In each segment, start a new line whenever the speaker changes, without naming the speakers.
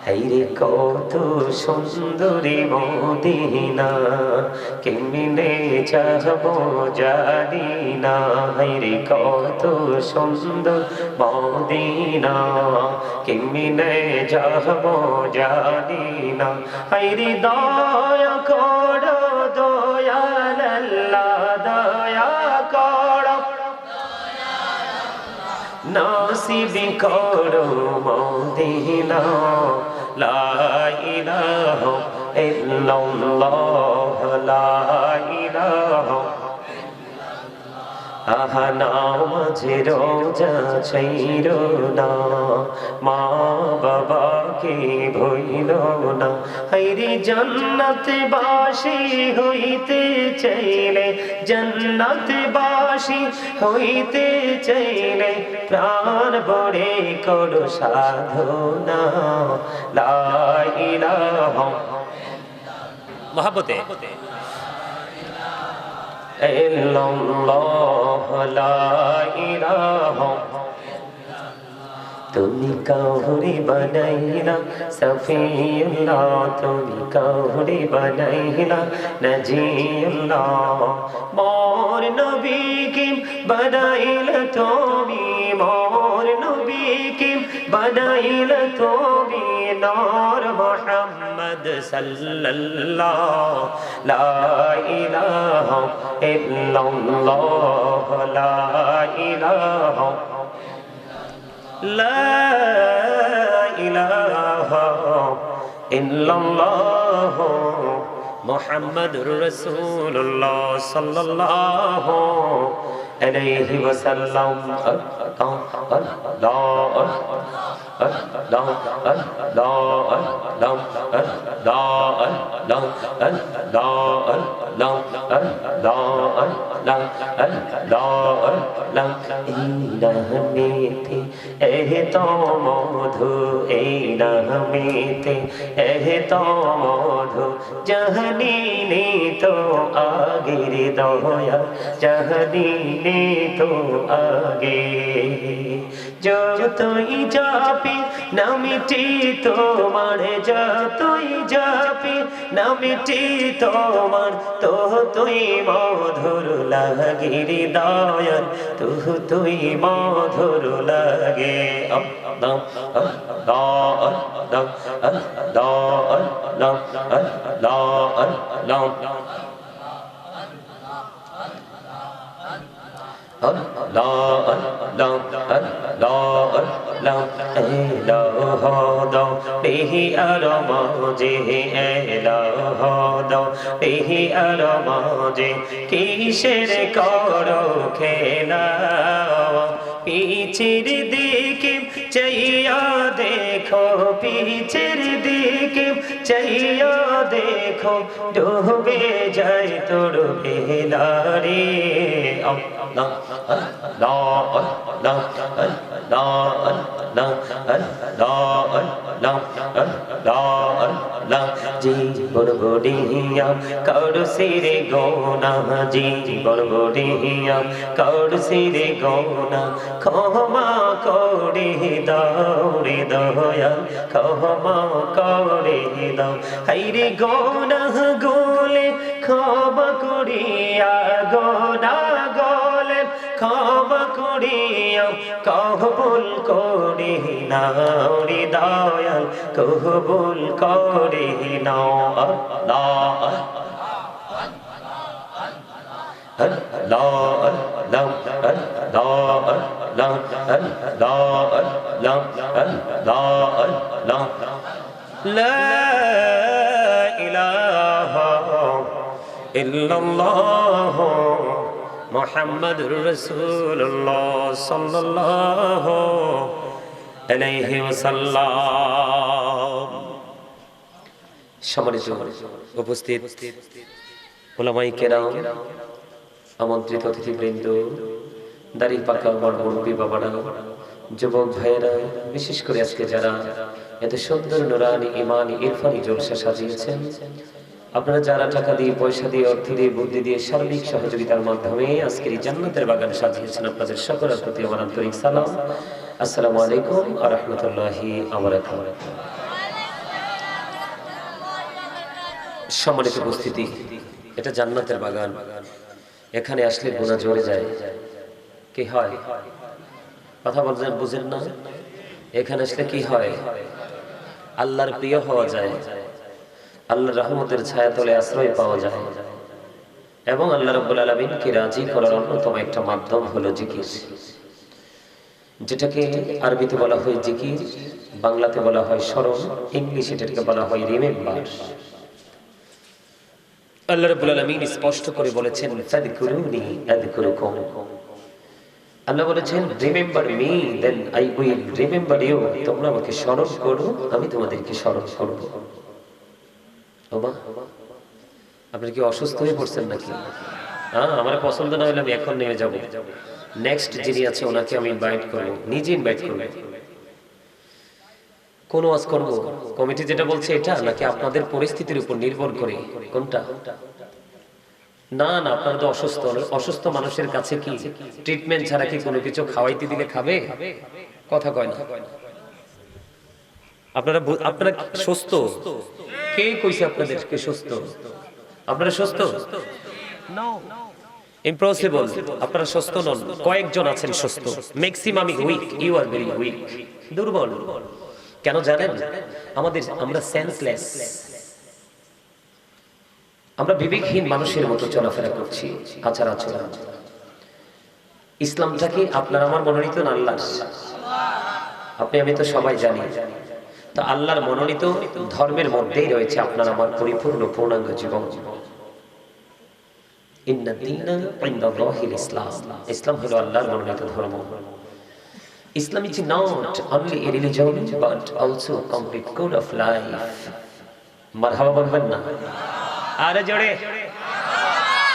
হাইরে কত সুন্দরী মদিনা, কেমনে যাব জানি না। হাইরে কত সুন্দর মদিনা, কেমনে যাব জানি না। হাইরে দয়া করো দয়াল আল্লাহ, দয়া করো নসিব করো মদিনা। লা ইলাহা ইল্লাল্লাহ, লা ইলাহা আহা নামাজে রোজা ছাইরো না, মা বাবাকে ভুইলো না। হাইরে জান্নাতে বাসী হইতে চাইলে, জান্নাতে বাসী হইতে চাইলে প্রাণ ভরে করো সাধনা। লা ইলাহা মহব্বতে ইল্লাল্লাহ, লা ইলাহা তুমি কাউরে বানাইলা সফিউল্লাহ, তুমি কাউরে বানাইলা নজিউল্লাহ। মোর নবীকে বানাইলা তুমি, মোর নবীকে বানাইলা তুমি। নূর মুহাম্মদ সাল্লাল্লাহ, লা ইলাহা ইল্লাল্লাহ, লা ইলাহা লা ইলাহা ইল্লাল্লাহ মুহাম্মাদুর রাসূলুল্লাহ সাল্লাল্লাহু আলাইহি ওয়াসাল্লাম। মধু এই নামেতে এত মধু জাহানি নে তো আগের দয়া, জাহানি নে তো আগে। যতই যাবি নামিটি তোমার, যতই যাবি নামিটি তোমার, তো তুই মধুর লাগে হৃদয়ার, তো তুই মধুর লাগে। কিসের করো খেলা, পিছের দিকে চাইয়া দেখো, পিছের দিকে চাইয়া দেখো, ডুবে যায় তোর বেলারে। জীবন বড়িয়া করছি রে গোনা, জীবন বড়িয়া করছি রে গোনা, ক্ষমা করে দাও রে দয়াল, ক্ষমা করে দাও। হাইরে গোনা গোলে ক্ষমা করিয়া, গোনা গোলে ক্ষমা করিয়া, কবুল করে নাও রে দয়াল, কবুল করে নাও। লা ইলাহা ইল্লাল্লাহ মুহাম্মাদুর রাসূলুল্লাহ সাল্লাল্লাহু আলাইহি ওয়াসাল্লাম। সম্মানিত উপস্থিত উলামায়ে কেরাম, আমন্ত্রিত অতিথিবৃন্দ, দাড়ি পাকা বড় মুরব্বি বাবারা, যুবক ভাইয়েরা, বিশেষ করে আজকে যারা এত সুন্দর নুরানি ইমানি ইরফানি জলসা সাজিয়েছেন, আপনারা যারা টাকা দিয়ে, পয়সা দিয়ে, অর্থ দিয়ে, বুদ্ধি দিয়ে, সার্বিক সহযোগিতার মাধ্যমে আজকের এই জান্নাতের বাগান সাজিয়েছেন, আপনাদের সকলের প্রতি আমার আন্তরিক সালাম। আসসালামু আলাইকুম ওয়া রাহমাতুল্লাহি ওয়া বারাকাতুহু। সম্মানিত উপস্থিতি, এটা জান্নাতের বাগান। এখানে আসলে গুনাহ ঝরে যায়। কি হয়? কথা বলছেন, বুঝেন না? এখানে আসলে কি হয়? আল্লাহর প্রিয় হওয়া যায়, আল্লাহর রহমতের ছায়াতলে আশ্রয় পাওয়া যায়, এবং আল্লাহ রাব্বুল আলামিনকে রাজি করার অন্যতম একটা মাধ্যম হলো জিকির, যেটাকে আরবিতে বলা হয় জিকির, বাংলাতে বলা হয় স্মরণ, ইংলিশে এটাকে বলা হয় রিমেম্বার। আল্লাহ রাব্বুল আলামিন স্পষ্ট করে বলেছেন, ফাযকুরুনি আযকুরুকুম। আল্লাহ বলেছেন, remember me then I will remember you. তোমরা আমাকে স্মরণ করো, আমি তোমাদেরকে স্মরণ করব। ওমা, আপনি কি অসুস্থ হয়ে পড়ছেন নাকি? আমার পছন্দ না হলে আমি এখন নেমে যাব। নেক্সট যিনি আছে ওনাকে আমি ইনভাইট করব, নিজে ইনভাইট করব। কোন ওয়াজ করব? কমিটি যেটা বলছে এটা, নাকি আপনাদের পরিস্থিতির উপর নির্ভর করে? কোনটা? না না, আপনারা তো অসুস্থ। অসুস্থ মানুষের কাছে কি ট্রিটমেন্ট ছাড়া কি কোনো কিছু খাওয়াইতে দিলে খাবে? কথা কয় না। আপনারা সুস্থ? কে কইছে আপনাদেরকে সুস্থ? আপনারা সুস্থ? ইম্পসিবল। আপনারা সুস্থ নন। কয়েকজন আছেন সুস্থ, maximum weak. You are very weak, দুর্বল। কেন জানেন? আমরা সেন্সলেস, আমরা বিবেকহীন মানুষের মতো চলাফেরা করছি, আচার আচরণ। ইসলামটা কি আপনার আমার মনোনীত না আল্লাহর? আপনি আমি তো সবাই জানি। তো আল্লাহর মনোনীত ধর্মের মধ্যেই রয়েছে আপনার আমার পরিপূর্ণ পূর্ণাঙ্গ জীবন। ইন্না দীনা ইনদাল্লাহিল ইসলাম। ইসলাম হলো আল্লাহর মনোনীত ধর্ম। Islam is not only a religion but also a complete code of life. মারহাবা বলবেন না? আরে জোরে।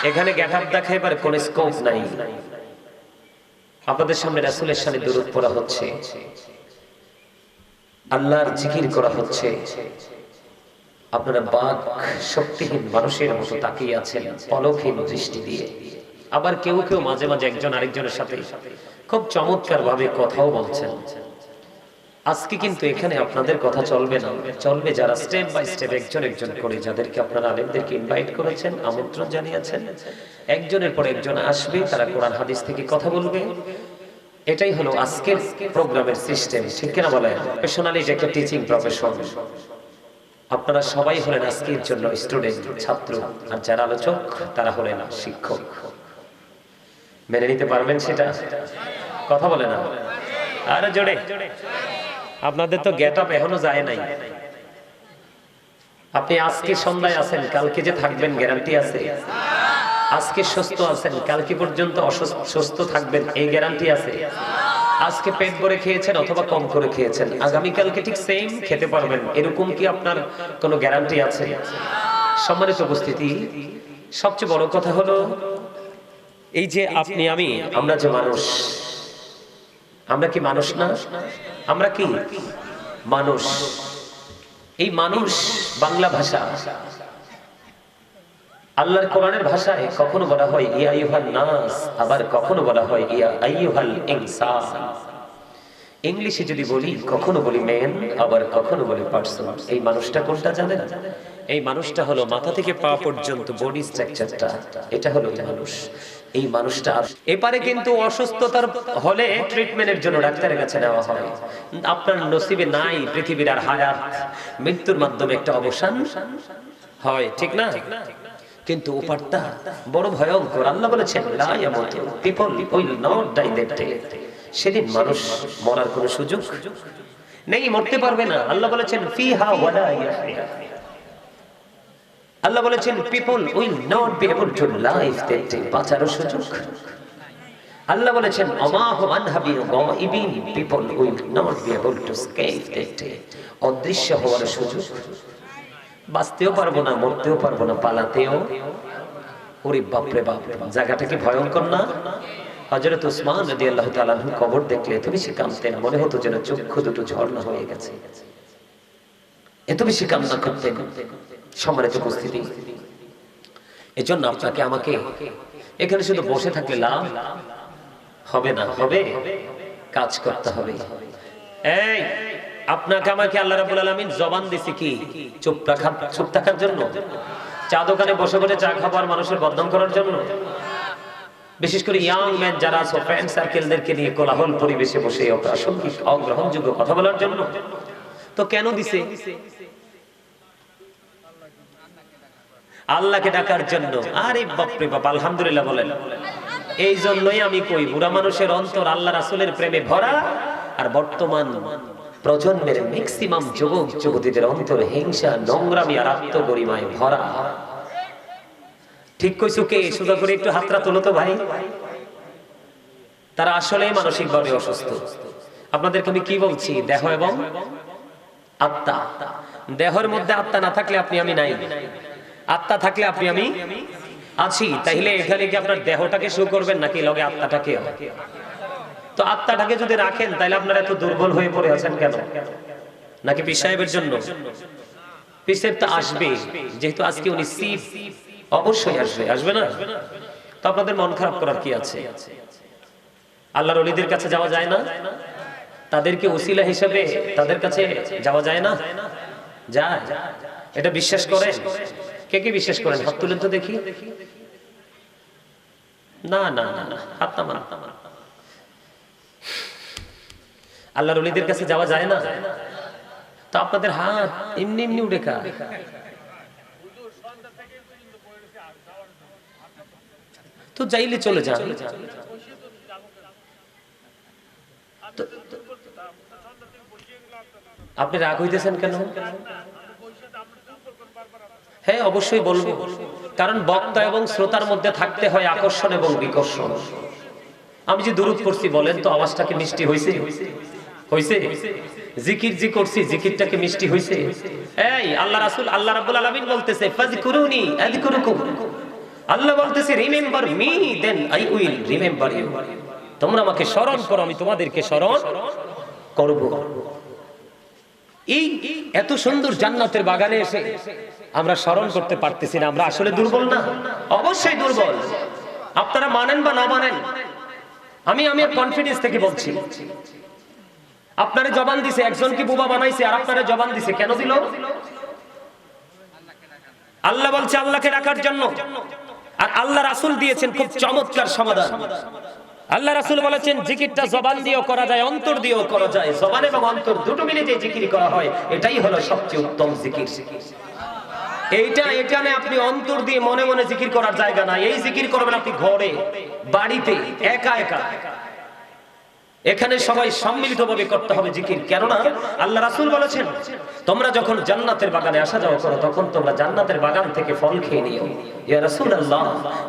এখানে গেটআপ দেখাইবার কোন স্কোপ নাই। আপনাদের সামনে রাসূলের শানে দরুদ পড়া হচ্ছে, আল্লাহর জিকির করা হচ্ছে। আপনারা বাক শক্তিহীন মানুষের মতো তাকিয়ে আছেন পলকহীন দৃষ্টি দিয়ে। আবার কেউ কেউ মাঝে মাঝে একজন আরেকজনের সাথে খুব চমৎকার ভাবে কথাও বলছেন। আজকে কিন্তু এখানে আপনাদের কথা চলবে না, চলবে যারা স্টেপ বাই স্টেপ একজন একজন করে, যাদেরকে আপনারা আলেমদেরকে ইনভাইট করেছেন, আমন্ত্রণ জানিয়েছেন, একজনের পর একজন আসবে, তারা কোরআন হাদিস থেকে কথা বলবে। এটাই হলো আজকের প্রোগ্রামের সিস্টেম, ঠিক কিনা বলেন? প্রফেশনালি যে একটা টিচিং প্রফেশন। আপনারা সবাই হলেন আজকের জন্য স্টুডেন্ট, ছাত্র, আর যারা আলোচক তারা হলেন শিক্ষক। মেনে নিতে পারবেন সেটা? কথা বলে না? আরে জোরে। আপনাদের তো গেট আপ এখনো যায় নাই। আপনি আজকে সন্ধ্যায় আছেন, কালকে যে থাকবেন গ্যারান্টি আছে? আজকে সুস্থ আছেন, কালকে পর্যন্ত অসুস্থ থাকবেন এই গ্যারান্টি আছে? আজকে পেট ভরে খেয়েছেন অথবা কম করে খেয়েছেন, আগামীকালকে ঠিক সেম খেতে পারবেন, এরকম কি আপনার কোনো গ্যারান্টি আছে? সম্মানিত উপস্থিতি, সবচেয়ে বড় কথা হলো এই যে আপনি আমি, আমরা যে মানুষ, আমরা কি মানুষ না? আমরা কি মানুষ? এই মানুষ বাংলা ভাষা, আল্লাহর কোরআনের ভাষায় কখনো বলা হয় ইয়া আইয়ুহান নাস, আবার কখনো বলা হয় ইয়া আইয়ুহাল ইনসান। ইংলিশে যদি বলি কখনো বলি ম্যান, আবার কখনো বলি পারসন। এই মানুষটা কোনটা জানেন? এই মানুষটা হলো মাথা থেকে পা পর্যন্ত বডি স্ট্রাকচারটা, এটা হলো মানুষ। এই মানুষটা এপারে কিন্তু অসুস্থতার হলে ট্রিটমেন্টের জন্য ডাক্তারের কাছে নেওয়া হয়। আপনার নসিবে নাই পৃথিবীর আর হায়াত, মৃত্যুর মাধ্যমে একটা অবসান হয়, ঠিক না? কিন্তু ওপারটা বড় ভয়ঙ্কর। আল্লাহ বলেছেন লা ইয়ামুতু, people will not die that day. সেদিন মানুষ মরার কোনো সুযোগ নেই, মরতে পারবে না। আল্লাহ বলেছেন ফিহা ওয়ালা ইয়াহয়া। আল্লাহ বলেছেন people will not be able to live that day, বাঁচার সুযোগ। আল্লাহ বলেছেন আমা হুম আনহাবি গায়বিন, people will not be able to escape that day, অদৃশ্য হওয়ার সুযোগ। বাঁচতেও পারবো না, মরতেও পারবো না, পালাতেও। ওরে বাপরে বাপ, জায়গাটা কি ভয়ঙ্কর না? হযরত উসমান রাদিয়াল্লাহু তাআলা আনহু কবর দেখলে এত বেশি কাঁদতেন, মনে হতো যেন চক্ষু দুটো ঝর্ণা হয়ে গেছে, এত বেশি কান্না করতেন। সম্মানিত উপস্থিতি, এজন্য আপনাকে আমাকে এখানে শুধু বসে থাকলে লাভ হবে না, হবে কাজ করতে হবে। এই আপনাকে আমাকে আল্লাহ রাব্বুল আলামিন জবান দিয়েছে কি? চুপ থাকার জন্য। চা দোকানে বসে বসে চা খাবার মানুষের বদনাম করার জন্য, বিশেষ করে ইয়াং ম্যান যারা আছে ফ্রেন্ড সার্কেলদেরকে নিয়ে কোলাহল পরিবেশে বসে অপ্রাসঙ্গিক অগ্রহণযোগ্য কথা বলার জন্য। তো কেন দিছে? আল্লাহকে ডাকার জন্য। আরে বাপরে বাপ, আলহামদুলিল্লাহ বলেন। এই জন্যই আমি কই, বুড়া মানুষের অন্তর আল্লাহ রাসূলের প্রেমে ভরা, আর বর্তমান প্রজন্মের ম্যাক্সিমাম যুবক যুবতীদের অন্তর হিংসা, নোংরামি আর আত্মগরিমায় ভরা। ঠিক কইছো কে? সোজা করে একটু হাতটা তোলো তো ভাই। তারা আসলেই মানসিকভাবে অসুস্থ। আপনাদেরকে আমি কি বলছি? দেহ এবং আত্মা। দেহের মধ্যে আত্মা না থাকলে আপনি আমি নাই, আত্মা থাকলে আপনি আমি আছি। তাইলে এখানে কি আপনার দেহটাকে শো করবেন নাকি লগে আত্মাটাকে? তো আত্মাটাকে যদি রাখেন তাহলে আপনারা এত দুর্বল হয়ে পড়ে আছেন কেন? নাকি পীর সাহেবের জন্য? পীর সাহেব তো আসবে, যেহেতু আজকে উনি সিফ, অবশ্যই আসবে। আসবে না তো আপনাদের মন খারাপ করার কি আছে? আল্লাহর ওলিদের কাছে যাওয়া যায় না? তাদেরকে ওসিলা হিসেবে তাদের কাছে যাওয়া যায় না? যায়। এটা বিশ্বাস করেন? কে কে বিশ্বাস করেন? হাত তুলেন তো দেখি। না না না না, হাত নামান। আল্লাহর ওলিদের কাছে যাওয়া যায় না? তো আপনাদের হাত এমনি এমনি উঠে কা? তো যাইলে চলে যান। আপনি রাগ হইতেছেন কেন? হ্যাঁ অবশ্যই বলবো, কারণ বক্তা এবং শ্রোতার মধ্যে থাকতে হয় আকর্ষণ এবং বিকর্ষণ। আমি যে দুরূদ পড়ছি বলেন তো, আওয়াজটা কি মিষ্টি হইছে? হইছে? জিকির জি করছি, জিকিরটাকে মিষ্টি হইছে? এই আল্লাহ রাসূল, আল্লাহ রাব্বুল আলামিন বলতেছে ফাযকুরুনি আযকুরুকুম। আল্লাহ বলতেছে remember me then I will remember you. তোমরা আমাকে স্মরণ করো, আমি তোমাদেরকে স্মরণ করব। এই এত সুন্দর জান্নাতের বাগানে এসে আমরা স্মরণ করতে পারতেছি না। আমরা আসলে দুর্বল না? অবশ্যই দুর্বল। আপনারা মানেন বা না মানেন, আমি আমার কনফিডেন্স থেকে বলছি। আপনারে জবান দিছে, একজনকে বুবা বানাইছে, আর আপনারে জবান দিছে। কেন দিল? আল্লাহ বলছে আল্লাহকে ডাকার জন্য, আর আল্লাহ রাসূল দিয়েছেন খুব চমৎকার সমাধান। আল্লাহ রাসূল বলেছেন জিকিরটা জবান দিয়েও করা যায়, অন্তর দিয়েও করা যায়। জবান এবং অন্তর দুটো মিলে যে জিকির করা হয়, এটাই হলো সবচেয়ে উত্তম জিকির। এইটা এখানে আপনি অন্তর দিয়ে মনে মনে জিকির করার জায়গা না। এই জিকির করবেন আপনি ঘরে, বাড়িতে, একা একা। এখানে সবাই সম্মিলিতভাবে করতে হবে জিকির। কেননা আল্লাহ রাসূল বলেছেন তোমরা যখন জান্নাতের বাগানে আসা যাওয়া করো, তখন তোমরা জান্নাতের বাগান থেকে ফল খেয়ে নিও। ইয়া রাসূলুল্লাহ,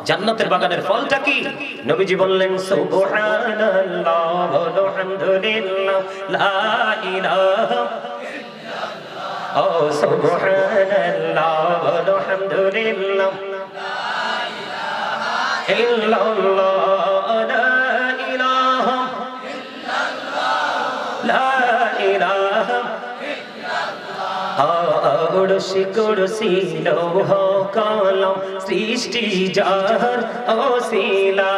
জান্নাতের বাগানের ফলটা কি? নবীজি বললেন সুবহানাল্লাহ আলহামদুলিল্লাহ লা ইলাহা ইল্লাল্লাহ। ও সুবহানাল্লাহ আলহামদুলিল্লাহ লা ইলাহা ইল্লাল্লাহ কুরসি কুরসি লৌহ কলম সৃষ্টি যার ওসিলা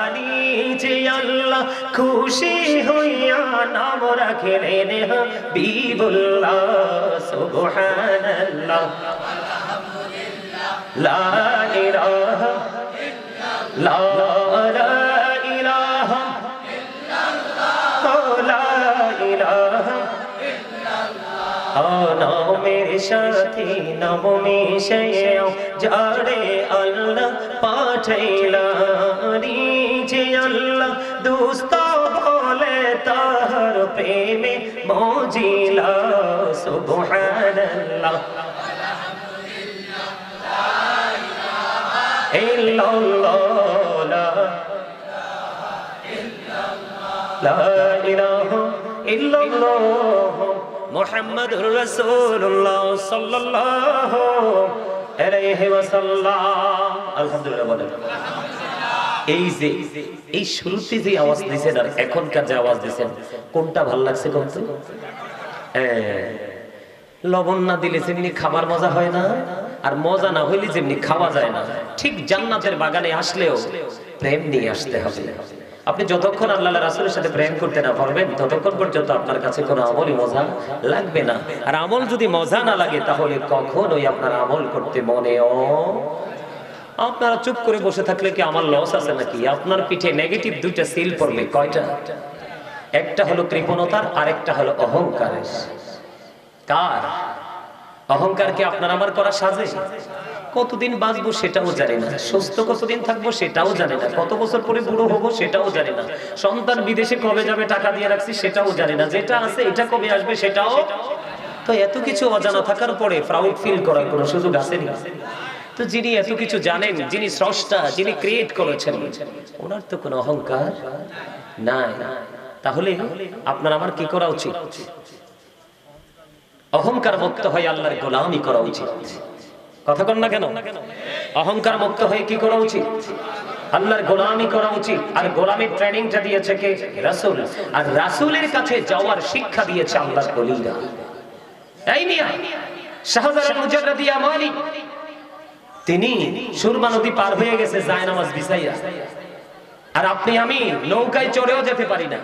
আলী যে আল্লাহ খুশি হইয়া নাম রাখলেন হাবিবুল্লাহ। সুবহানাল্লাহ আলহামদুলিল্লাহ লা ইলাহা ইল্লাল্লাহ লা ইলাহা ইল্লাল্লাহ লা ইলাহা নামের সাথে নাম মিশাইও যারে আল্লাহ পাঠাইলা যে আল্লাহ দোস্ত বলে তার প্রেমে মজিলা। সুবহানাল্লাহ আলহামদুলিল্লাহ লা ইলাহা ইল্লাল্লাহ লা ইলাহা ইল্লাল্লাহ মুহাম্মাদুর রাসূলুল্লাহ সাল্লাল্লাহু আলাইহি ওয়াসাল্লাম। আলহামদুলিল্লাহ বলেন। এই যে এই শুরুতে যে আওয়াজ দিয়েছেন আর এখনকার যে আওয়াজ দিয়েছেন, কোনটা ভালো লাগছে কোন? লবণ না দিলে যেমনি খাবার মজা হয় না, আর মজা না হইলে যেমনি খাওয়া যায় না, ঠিক জান্নাতের বাগানে আসলেও প্রেম নিয়ে আসতে হবে। আপনি যতক্ষণ আল্লাহ রাসূলের সাথে প্রেম করতে না পারবেন ততক্ষণ পর্যন্ত আপনার কাছে কোনো আমলই মজা লাগবে না। আর আমল যদি মজা না লাগে তাহলে কখনোই আপনার আমল করতে মনেও। আপনারা চুপ করে বসে থাকলে কি আমার লস আছে নাকি? আপনার পিঠে নেগেটিভ দুইটা সিল পড়বে। কয়টা? একটা হলো কৃপণতার, আর একটা হলো অহংকারের। কার? অহংকারকে আপনার আমার করা সাজে? কতদিন বাঁচবো সেটাও জানি না, সুস্থ কতদিন থাকবো সেটাও জানি না, কত বছর পরে বুড়ো হবো সেটাও জানি না, সন্তান বিদেশে কবে যাবে টাকা দিয়ে রাখছি সেটাও জানি না, যেটা আছে এটা কবে আসবে সেটাও। তো এত কিছু অজানা থাকার পরে প্রাউড ফিল করার কোনো সুযোগ আসেনি। তো যিনি এত কিছু জানেন, যিনি স্রষ্টা, যিনি ক্রিয়েট করেছেন, ওনার তো কোনো অহংকার নাই। তাহলে আপনার আমার কি করা উচিত? অহংকার মুক্ত হয়ে আল্লাহর গোলামি করা উচিত। কথা কন না কেন? অহংকার মুক্ত হয়ে কি করা উচিত? আল্লাহর গোলামি করা উচিত। আর গোলামির ট্রেনিংটা দিয়েছে কে? রাসূল। আর রাসূলের কাছে যাওয়ার শিক্ষা দিয়েছে আল্লাহর ওলিরা। এই মিয়া শাহজালাল মুজাদ্দিদ ইয়ামানি, তিনি সুরমা নদী পার হয়ে গেছে জায়নামাজ বিছাইয়া, আর আপনি আমি নৌকায় চড়েও যেতে পারি না।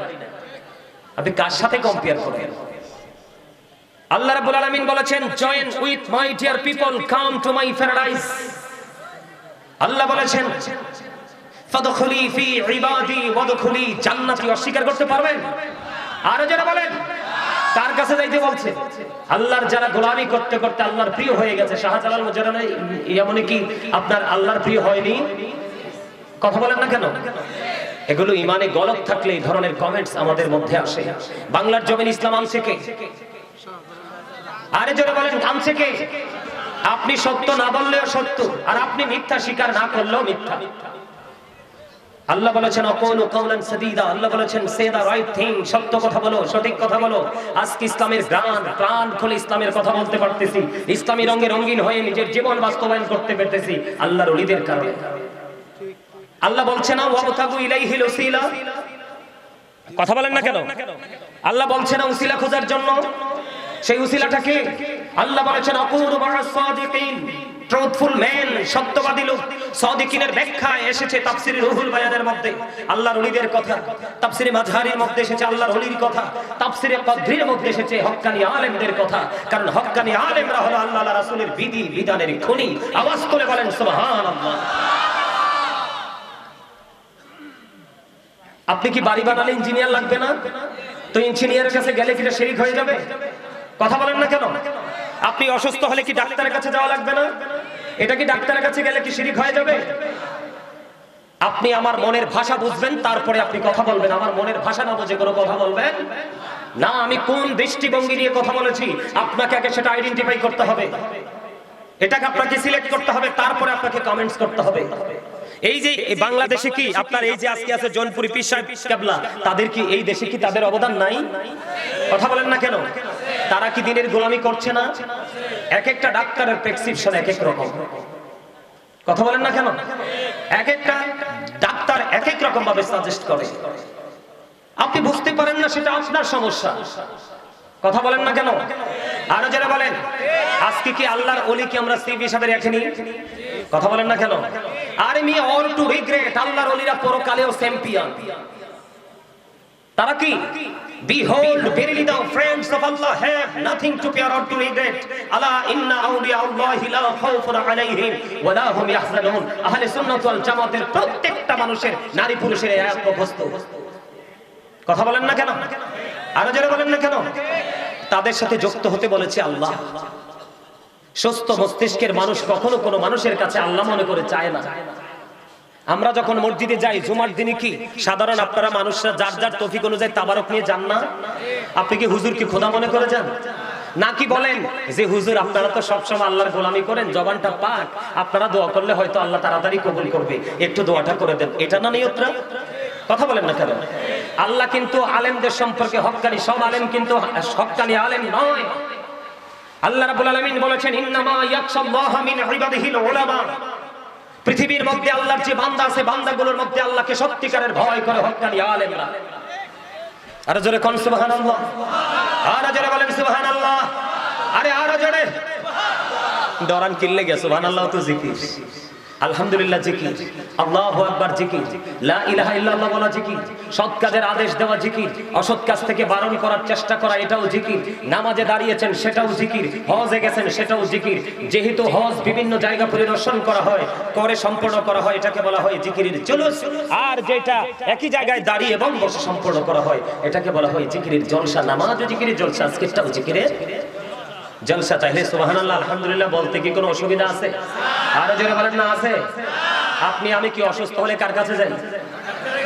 আপনি কার সাথে কম্পেয়ার করেন? আল্লাহ রাব্বুল আলামিন বলেছেন, join with my dear people, come to my paradise. আল্লাহ বলেছেন, ফাদখুলি ফি ইবাদি ওয়াদখুলি জান্নাতি। অস্বীকার করতে পারবেন? আর যারা বলেন কার কাছে যাইতে বলছে? আল্লাহর যারা গোলামি করতে করতে আল্লাহর প্রিয় হয়ে গেছে। শাহজালাল মুজাদ্দিদ ইয়ামানি কি আপনার আল্লাহর প্রিয় হয়নি? কথা বলেন না কেন? এগুলো ইমানে গলত থাকলে এই ধরনের কমেন্টস আমাদের মধ্যে আসে। বাংলার জমিন ইসলাম আনছে কে? আরে যারা বলেন আনছে কে? আপনি সত্য না বললেও সত্য, আর আপনি মিথ্যা স্বীকার না করলেও মিথ্যা। আল্লাহ বলেছেন আকুলু কাওলান সাদীদা। আল্লাহ বলেছেন সে দা রাইট থিং, সত্য কথা বলো, সঠিক কথা বলো। আজকে ইসলামের প্রাণ খুলে ইসলামের কথা বলতে পারতেছি, ইসলামী রঙে রঙিন হয়ে নিজের জীবন বাস্তবায়ন করতে পেরেছি আল্লাহর ওলিদের কারণে। আল্লাহ বলছেন না ওয়াবতাগু ইলাইহিল ওসিলা? কথা বলেন না কেন? আল্লাহ বলছেন না উসিলা খোঁজার জন্য? সেই উসিলাটা কি? আল্লাহ বলেছেন আকুলু মা'আস সাদিকিন, ট্রুথফুল ম্যান, সত্যবাদী লোক। সাদিকিনের ব্যাখ্যা এসেছে তাফসীরে রুহুল বায়ানের মধ্যে আল্লাহর ওলিদের কথা, তাফসীরে মাযহারির মধ্যে এসেছে আল্লাহর ওলির কথা, তাফসীরে কদরির মধ্যে এসেছে হক্কানি আলেমদের কথা। কারণ হক্কানি আলেমরা হলো আল্লাহ আর রাসূলের বিধি বিধানের খনি। আওয়াজ করে বলেন সুবহানাল্লাহ। আপনি কি বাড়ি বানালে ইঞ্জিনিয়ার লাগবে না? তো ইঞ্জিনিয়ারের কাছে গেলে কি শিরক হয়ে যাবে? কথা বলেন না কেন? আপনি অসুস্থ হলে কি ডাক্তারের কাছে যাওয়া লাগবে না? এটা কি ডাক্তারের কাছে গেলে কি শিরক হয়ে যাবে? আপনি আমার মনের ভাষা বুঝবেন, তারপরে আপনি কথা বলবেন। আমার মনের ভাষা না বুঝে কোনো কথা বলবেন না। আমি কোন দৃষ্টিভঙ্গি নিয়ে কথা বলেছি আপনাকে আগে সেটা আইডেন্টিফাই করতে হবে, এটাকে আপনাকে সিলেক্ট করতে হবে, তারপরে আপনাকে কমেন্টস করতে হবে। এই যে বাংলাদেশে কি আপনার এই যে আজকে আছে জনপুরি পীর সাহেব কেবলা, তাদের কি এই দেশে কি তাদের অবদান নাই? কথা বলেন না কেন? তারা কি দিনের গোলামি করছে না? এক একটা ডাক্তারের প্রেসক্রিপশন এক এক রকম। কথা বলেন না কেন? এক একটা ডাক্তার এক এক রকম ভাবে সাজেস্ট করে। আপনি বুঝতে পারেন না, সেটা আপনার সমস্যা। কথা বলেন না কেন? আরো যারা বলেন আজকে কি আল্লাহর ওলি কি আমরা সিভ হিসাবে রাখিনি? কথা বলেন না কেন? আরে মি অল টু রিগ্রেট, আল্লাহর ওলিরা পরকালেও চ্যাম্পিয়ন। তারা কি? Behold, verily the friends of Allah have nothing to fear or to regret. Ala inna awliya Allahi la khawfun alayhim wa la hum yahzanun. আহলে সুন্নাত ওয়াল জামাতের প্রত্যেকটা মানুষের, নারী পুরুষের এই আয়াত মুখস্থ। কথা বলেন না কেন? আরো যারা বলেন না কেন? তাদের সাথে যুক্ত হতে বলেছে আল্লাহ। সুস্থ মস্তিষ্কের মানুষ কখনো কোনো মানুষের কাছে আল্লাহ মনে করে চায় না। আমরা যখন মসজিদে যাই জুমার দিনে কি সাধারণ আপনারা মানুষরা যার যার তৌফিক অনুযায়ী তাবারক নিয়ে যান না? আপনি কি হুজুরকে খোদা মনে করে যান? নাকি বলেন যে হুজুর আপনারা তো সবসময় আল্লাহর গোলামি করেন, জবানটা পাক, আপনারা দোয়া করলে হয়তো আল্লাহ তাড়াতাড়ি কবুল করবে, একটু দোয়াটা করে দেন, এটা না নিয়তরা? কথা বলেন না কেন? আল্লাহ কিন্তু আলেমদের সম্পর্কে হক্কানি, সব আলেম কিন্তু হক্কানি আলেম নয়। আল্লাহ রাব্বুল আলামিন বলেছেন ইন্নামা ইয়াখশাল্লাহা মিন ইবাদিহিল উলামা। পৃথিবীর মধ্যে আল্লাহর যে বান্দা আছে, বান্দাগুলোর মধ্যে আল্লাহকে সত্যিকারের ভয় করে হক্কানি আলেমরা। আরো জোরে কোন সুবহানাল্লাহ, আরো জোরে বলেন সুবহানাল্লাহ। আরে আরো জোরে, ডরান কিল্লে গেছে সুবহানাল্লাহ তো জিকির। আলহামদুলিল্লাহ জিকির, আল্লাহু আকবার জিকির, লা ইলাহা ইল্লাল্লাহ বলা জিকির, সৎ কাজের আদেশ দেওয়া জিকির, অসৎ কাজ থেকে বারণ করার চেষ্টা করা এটাও জিকির, নামাজে দাঁড়িয়েছেন সেটাও জিকির, হজে গেছেন সেটাও জিকির। যেহেতু হজ বিভিন্ন জায়গা পরিদর্শন করা হয়, করে সম্পূর্ণ করা হয়, এটাকে বলা হয় জিকিরের জুলুস। আর যেটা একই জায়গায় দাঁড়িয়ে এবং বসে সম্পূর্ণ করা হয় এটাকে বলা হয় জিকিরের জলসা। নামাজও জিকিরের জলসা, আজকেরটাও জিকিরের জলসা। তাইলে সুবহানাল্লাহ আলহামদুলিল্লাহ বলতে কি কোনো অসুবিধা আছে? আরো জোরে বলেন না আছে? আপনি আমি কি অসুস্থ হলে কার কাছে যাই?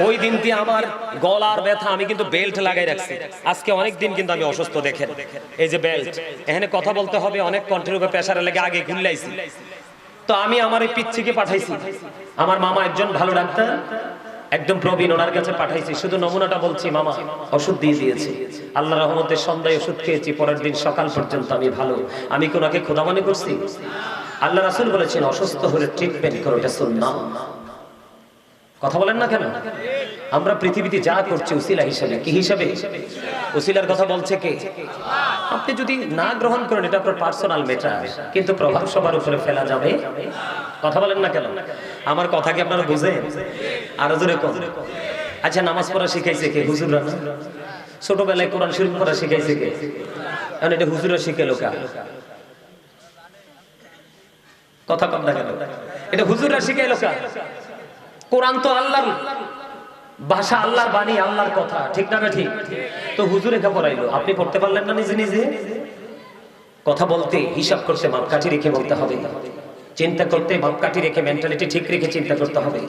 ওই দিনটি আমার গলার ব্যথা, আমি কিন্তু বেল্ট লাগাই রাখছি। আজকে অনেক দিন কিন্তু আমি অসুস্থ, দেখেন এই যে বেল্ট, এখানে কথা বলতে হবে, অনেক কণ্ঠের উপরে প্রেসারে লেগে আগে ঘুরলাইছি। তো আমি আমার এই পিচ্ছিকে পাঠাইছি, আমার মামা একজন ভালো ডাক্তার, একদম প্রবীণ, ওনার কাছে পাঠাইছি। শুধু নমুনাটা বলছি, মামা ওষুধ দিয়ে দিয়েছে, আল্লাহর রহমতে সন্ধ্যায় ওষুধ খেয়েছি, পরের দিন সকাল পর্যন্ত আমি ভালো। আমি কি ওনাকে খোদা মনে করছি? আল্লাহ রাসূল বলেছেন অসুস্থ হলে ট্রিটমেন্ট করো, এটা সুন্নাহ। কথা বলেন না কেন? আমরা পৃথিবীতে যা করছি উসিলা হিসেবে, কি হিসেবে? উসিলার কথা বলছে কে? আপনি যদি না গ্রহণ করেন এটা আপনার পার্সোনাল ম্যাটার, কিন্তু প্রভাব সবার উপরে ফেলা যাবে। কথা বলেন না কেন? আমার কথা কি আপনারা বুঝেন? আরো জোরে কোন? আচ্ছা, নামাজ পড়া শিখাইছে কে? হুজুররা। ছোটবেলায় কোরআন শরীফ পড়া শিখাইছে কে? কারণ এটা হুজুররা শিখালো কা? কথা কম না কেন? এটা হুজুররা শিখাইলো কা? কোরআন তো আল্লাহর ভাষা, আল্লাহর বাণী, আল্লাহর কথা, ঠিক না? ঠিক। তো হুজুরে কে পড়াইলো? আপনি পড়তে পারলেন না নিজে নিজে? কথা বলতে, হিসাব করতে মাপকাঠি রেখে বলতে হবে, চিন্তা করতে মাপকাঠি রেখে, মেন্টালিটি ঠিক রেখে চিন্তা করতে হবে।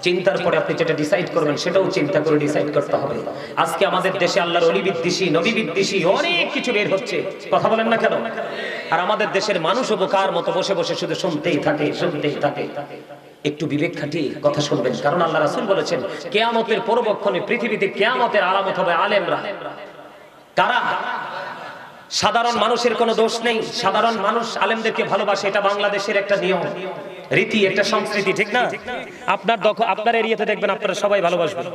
চিন্তার পরে আপনি যেটা ডিসাইড করবেন সেটাও চিন্তা করে ডিসাইড করতে হবে। আজকে আমাদের দেশে আল্লাহর ওলি বিদ্বেষী, নবী বিদ্বেষী অনেক কিছু বের হচ্ছে, কথা বলেন না কেন? আর আমাদের দেশের মানুষও বোকার মতো বসে বসে শুধু শুনতেই থাকে, শুনতেই থাকে। একটু বিবেক খাটিয়ে কথা শুনবেন, কারণ আল্লাহ রাসূল বলেছেন কিয়ামতের পরবক্ষণে পৃথিবীতে কিয়ামতের আলামত হবে আলেমরা। কারা? সাধারণ মানুষের কোনো দোষ নেই, সাধারণ মানুষ আলেমদেরকে ভালোবাসে, এটা বাংলাদেশের একটা নিয়ম, রীতি, একটা সংস্কৃতি, ঠিক না? আপনার এরিয়াতে দেখবেন আপনারা সবাই ভালোবাসবেন।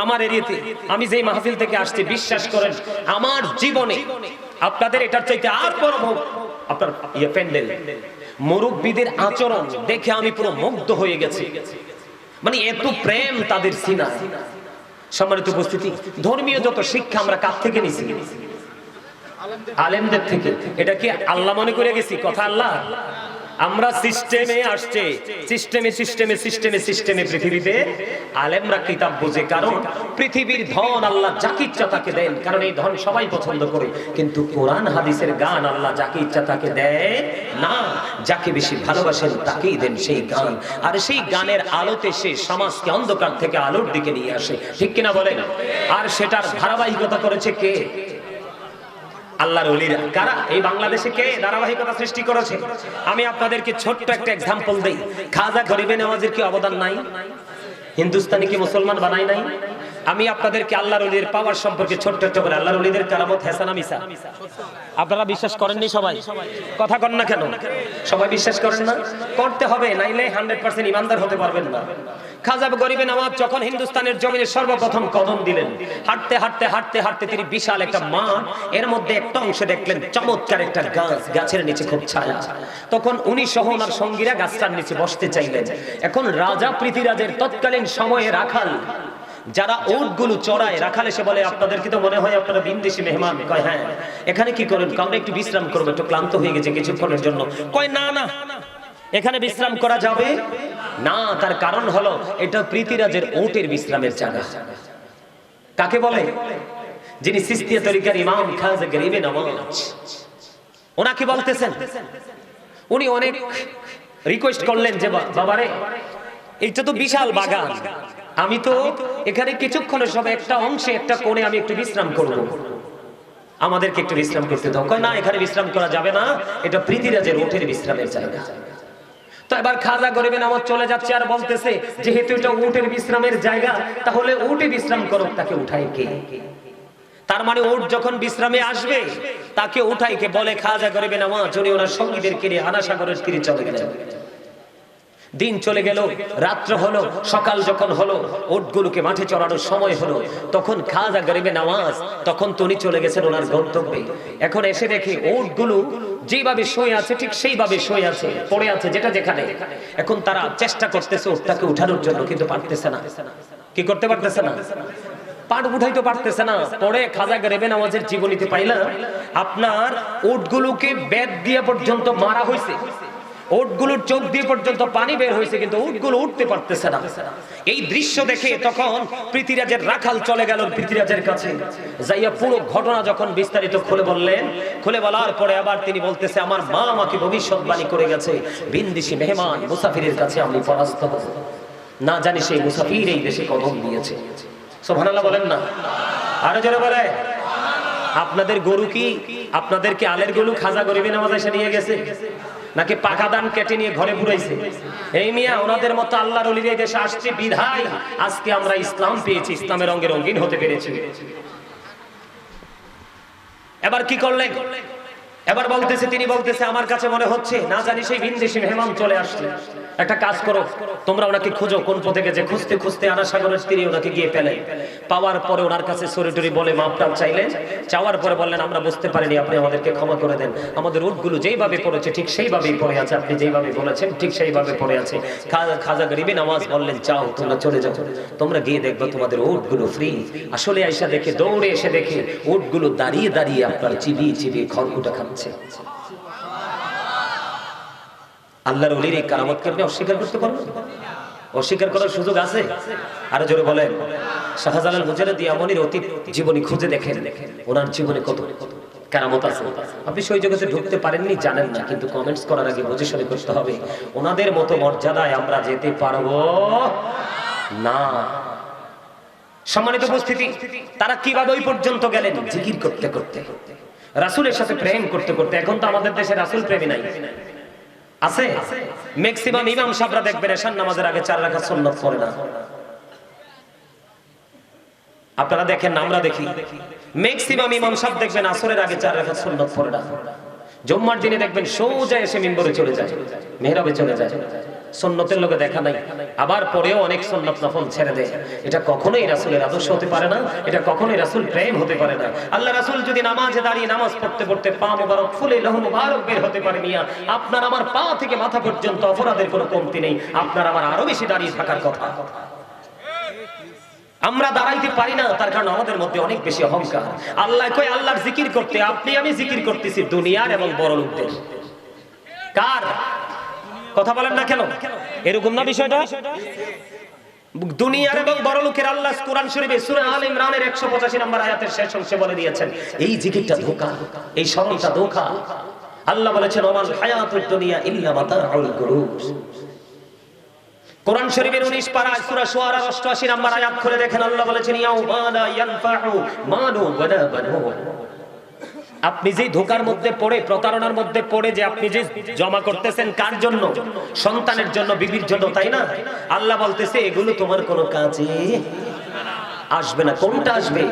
আমার এরিয়াতে, আমি যেই মাহফিল থেকে আসছি, বিশ্বাস করেন আমার জীবনে আপনাদের এটার চাইতে আর বড় হোক আপনার প্যান্ডেল, মুরব্বীদের আচরণ দেখে আমি পুরো মুগ্ধ হয়ে গেছি। মানে এত প্রেম তাদের সিনায়। সম্মানিত উপস্থিতি, ধর্মীয় যত শিক্ষা আমরা কার থেকে নিছি? আলেমদের থেকে। এটা কি আল্লাহ মনে করে গেছি? কথা আল্লাহ। আমরা সিস্টেমে আসছে, সিস্টেমে পৃথিবীতে আলেমরা কিতাব বোঝে, কারণ পৃথিবীর ধন আল্লাহ যাকে ইচ্ছা তাকে দেন, কারণ এই ধন সবাই পছন্দ করে। কিন্তু কোরআন হাদিসের গান আল্লাহ যাকে ইচ্ছা তাকে দেয় না, যাকে বেশি ভালোবাসেন তাকেই দেন সেই গান। আর সেই গানের আলোতে সে সমাজকে অন্ধকার থেকে আলোর দিকে নিয়ে আসে, ঠিক কিনা বলেন? আর সেটার ধারাবাহিকতা করেছে কে? আল্লাহর ওলিরা। কারা? এই বাংলাদেশে কে ধারাবাহিকতা সৃষ্টি করেছে? আমি আপনাদেরকে ছোট্ট একটা এক্সাম্পল দেই। খাজা গরিবে নওয়াজের কি অবদান নাই? হিন্দুস্তানি কি মুসলমান বানাই নাই? আমি আপনাদেরকে আল্লাহর ওলিদের পাওয়ার সম্পর্কে ছোট্ট একটা বলে, আল্লাহর ওলিদের কারামত হাসানা মিসা। আপনারা বিশ্বাস করেননি সবাই? কথা কন না কেন? সবাই বিশ্বাস করেন না? করতে হবে, নাইলে 100% ইমানদার হতে পারবেন না। খাজা গরিবে নওয়াজ যখন হিন্দুস্তানের জমিনে সর্বপ্রথম কদম দিলেন, হাঁটতে হাঁটতে হাঁটতে হাঁটতে তিনি বিশাল একটা মাঠ, এর মধ্যে একটা অংশে দেখলেন চমৎকার একটা গাছ, গাছের নিচে খুব ছায়া। তখন উনি সহ ওনার সঙ্গীরা গাছটার নিচে বসতে চাইলেন। এখন রাজা পৃথিরাজের তৎকালীন সময়ে রাখাল যারা উটগুলো চড়ায়, রাখাল এসে বলে আপনাদেরকে তো মনে হয় আপনারা বিদেশি মেহমান। কয় হ্যাঁ। এখানে কি করেন? আমরা একটু বিশ্রাম করবো, একটু ক্লান্ত হয়ে গেছে কিছুক্ষণের জন্য। কয় না না, এখানে বিশ্রাম করা যাবে না। তার কারণ হলো এটা পৃথিরাজের উটের বিশ্রামের জায়গা। কাকে বলে? যিনি সিস্তিয়া তরিকার ইমাম খাজা গরিবে নওয়াজ, ওনাকে বলতেছেন। উনি অনেক রিকোয়েস্ট করলেন যে বাবারে, এটা তো বিশাল বাগান, আমি তো এখানে কিছুক্ষণের সব একটা অংশে একটা কোণে আমি একটু বিশ্রাম করব, আমাদেরকে একটু বিশ্রাম করতে দাও। কয় না, এখানে বিশ্রাম করা যাবে না, এটা পৃথিরাজের উটের বিশ্রামের জায়গা। তো এবার খাজা গরিবে নওয়াজ চলে যাচ্ছে আর বলতেছে যেহেতু এটা উটের বিশ্রামের জায়গা, তাহলে উটে বিশ্রাম করুক, তাকে উঠাই কে? তার মানে উট যখন বিশ্রামে আসবে তাকে উঠাই কে? বলে খাজা গরিবে নওয়াজ। উনি ওনার সঙ্গীদেরকে নিয়ে আনা সাগরের তীরে চলে গেলেন। দিন চলে গেল, রাত্র হলো, সকাল যখন হলো, উটগুলোকে মাঠে চড়ানোর সময় হলো, তখন খাজা গরিবে নওয়াজ তখন তিনি চলে গেছেন ওনার গন্তব্যে। এখন এসে দেখে উটগুলো যেভাবে শুয়ে আছে ঠিক সেইভাবে শুয়ে আছে, পড়ে আছে যেটা যেখানে। এখন তারা চেষ্টা করতেছে উটটাকে উঠানোর জন্য, কিন্তু পারতেছে না। কি করতে পারতেছে না? পাট উঠাইতে পারতেছে না। পরে খাজা গরিবে নওয়াজের জীবনীতে পাইলাম আপনার উটগুলোকে বেত দিয়ে পর্যন্ত মারা হয়েছে, উটগুলোর চোখ দিয়ে পর্যন্ত পানি বের হয়েছে, কিন্তু উটগুলো উঠতে পারতেছে না। এই দৃশ্য দেখে তখন পৃথ্বীরাজের রাখাল চলে গেল পৃথ্বীরাজের কাছে, যাইয়া পুরো ঘটনা যখন বিস্তারিত খুলে বললেন, খুলে বলার পরে আবার তিনি বলতেছে, আমার মা আমাকে ভবিষ্যৎবাণী করে গেছে, বিন্দিসি মেহমান মুসাফিরের কাছে আমি পরাস্ত হব, না জানি সেই মুসাফির এই দেশে কদম দিয়েছে। সুবহানাল্লাহ বলেন না? আরো জোরে বলে। আপনাদের গরু কি, আপনাদেরকে আলের গরু খাজা গরিবে নওয়াজ এসে নিয়ে গেছে, নাকি পাকা ধান কেটে নিয়ে ঘরে পুরাইছে? এই মিয়া ওনাদের মতো আল্লাহর ওলির এই দেশে আসছে বিধায় আজকে আমরা ইসলাম পেয়েছি, ইসলামের রঙে রঙিন হতে পেরেছি। এবার কি করলেন? এবার বলতেছে, তিনি বলতেছে, আমার কাছে মনে হচ্ছে না জানি সেই বিন্দেশি মেহমান চলে আসছে। একটা কাজ করো, তোমরা ওনাকে খুঁজো, কোন পথে গেছে। খুঁজতে খুঁজতে আনা সাগরের তীরে ওনাকে গিয়ে পেলেন। পাওয়ার পরে ওনার কাছে সরিটরি বলে মাপটাপ চাইলেন। চাওয়ার পরে বললেন, আমরা বুঝতে পারিনি, আপনি আমাদেরকে ক্ষমা করে দেন। আমাদের উটগুলো যেইভাবে পড়েছে ঠিক সেইভাবেই পড়ে আছে, আপনি যেইভাবে বলেছেন ঠিক সেইভাবে পড়ে আছে। খাজা গরিবে নওয়াজ বললেন, যাও তোমরা চলে যাও, তোমরা গিয়ে দেখবে তোমাদের উটগুলো ফ্রি। আসলে আয়সা দেখে, দৌড়ে এসে দেখে উটগুলো দাঁড়িয়ে দাঁড়িয়ে আপনার চিবিয়ে চিবিয়ে খড়কুটা খাচ্ছে। আল্লাহর ওলির এই কারামতকে আপনি অস্বীকার করতে পারবেন? অস্বীকার করার সুযোগ আছে? আরো জোরে বলেন। শাহজালাল মুজাহিদি আমনির অতীত জীবনী খুঁজে দেখেন, ওনার জীবনে কত কারামত আছে। আপনি সেই জগতে ঢুকতে পারেননি, জানেন না, কিন্তু কমেন্টস করার আগে বুঝে শুনে করতে হবে। ওনাদের মতো মর্যাদায় আমরা যেতে পারবো না। সম্মানিত উপস্থিতি, তারা কিভাবে ওই পর্যন্ত গেলেন? জিকির করতে করতে, রাসূলের সাথে প্রেম করতে করতে। এখন তো আমাদের দেশে রাসূল প্রেমী নাই, আছে? ম্যাক্সিমাম ইমাম সাহেবরা দেখবেন এশার নামাজের আগে 4 রাকাত সুন্নাত পড়ে না। আপনারা দেখেন, আমরা দেখি ম্যাক্সিমাম ইমাম সাহেব দেখবেন আসরের আগে 4 রাকাত সুন্নাত পড়ে না। জুম্মার দিনে দেখবেন সোজা এসে মিম্বরে চলে যায়, মেহরাবে চলে যায়, সুন্নতের লোকে দেখা নাই। আবার পরেও অনেক সুন্নাত নফল ছেড়ে দেয়। এটা কখনোই রাসূলের আদর্শ হতে পারে না, এটা কখনোই রাসূল প্রেম হতে পারে না। আল্লাহ রাসূল যদি নামাজে দাঁড়িয়ে নামাজ পড়তে পড়তে পা মোবারক ফুলে লহু মুবারক বের হতে পারে, মিয়া আপনার আমার পা থেকে মাথা পর্যন্ত অপরাধের কোনো কমতি নেই। আপনার আমার আরো বেশি দাঁড়িয়ে থাকার কথা। আমরা দাঁড়াইতে পারি না, তার কারণ আমাদের মধ্যে অনেক বেশি অহংকার। আল্লাহ কই আল্লাহর জিকির করতে, আপনি আমি জিকির করতেছি দুনিয়ার এবং বড় লোকদের। কার কথা বলেন না কেন? এরকম না বিষয়টা? দুনিয়ার এবং বড় লোকের। আল্লাহ কুরআন শরীফে সূরা আলে ইমরানের 185 নম্বর আয়াতের শেষ অংশে বলে দিয়েছেন, এই জিকিরটা ধোঁকা, এই শরণটা ধোঁকা। আল্লাহ বলেছেন, ওয়াল হায়াতুদ দুনিয়া ইল্লা মাতাউল গুরুর। কোরআন শরীফের 19 পারা সূরা শুআরার 88 নম্বর আয়াত খুলে দেখেন, আল্লাহ বলেছেন, ইয়াউমা লা ইয়ানফাউ মালু ওয়ালা বানুন। আপনি যে ধোঁকার মধ্যে পড়ে, প্রতারণার মধ্যে পড়ে যে আপনি যে জমা করতেছেন, কার জন্য? সন্তানের জন্য, বিবির জন্য, তাই না? আল্লাহ বলতেছে এগুলো তোমার কোনো কাজে আসবে না। কোনটা আসবে?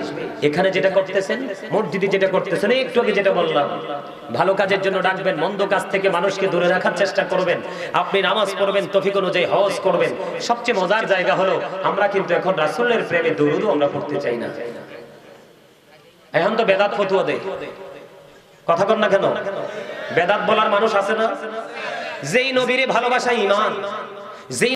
এখানে যেটা করতেছেন, মসজিদে যেটা করতেছেন, একটু আগে যেটা বললাম, ভালো কাজের জন্য ডাকবেন, মন্দ কাজ থেকে মানুষকে দূরে রাখার চেষ্টা করবেন, আপনি নামাজ পড়বেন, তৌফিক অনুযায়ী হজ করবেন। সবচেয়ে মজার জায়গা হলো আমরা কিন্তু এখন রাসূলের প্রেমে দরুদও আমরা পড়তে চাই না। এখন তো বেদাত ফতোয়া দেয়, কথা কন না কেন? বেদাত বলার মানুষ আছে না? যেই নবীরে ভালোবাসা ঈমান, যেই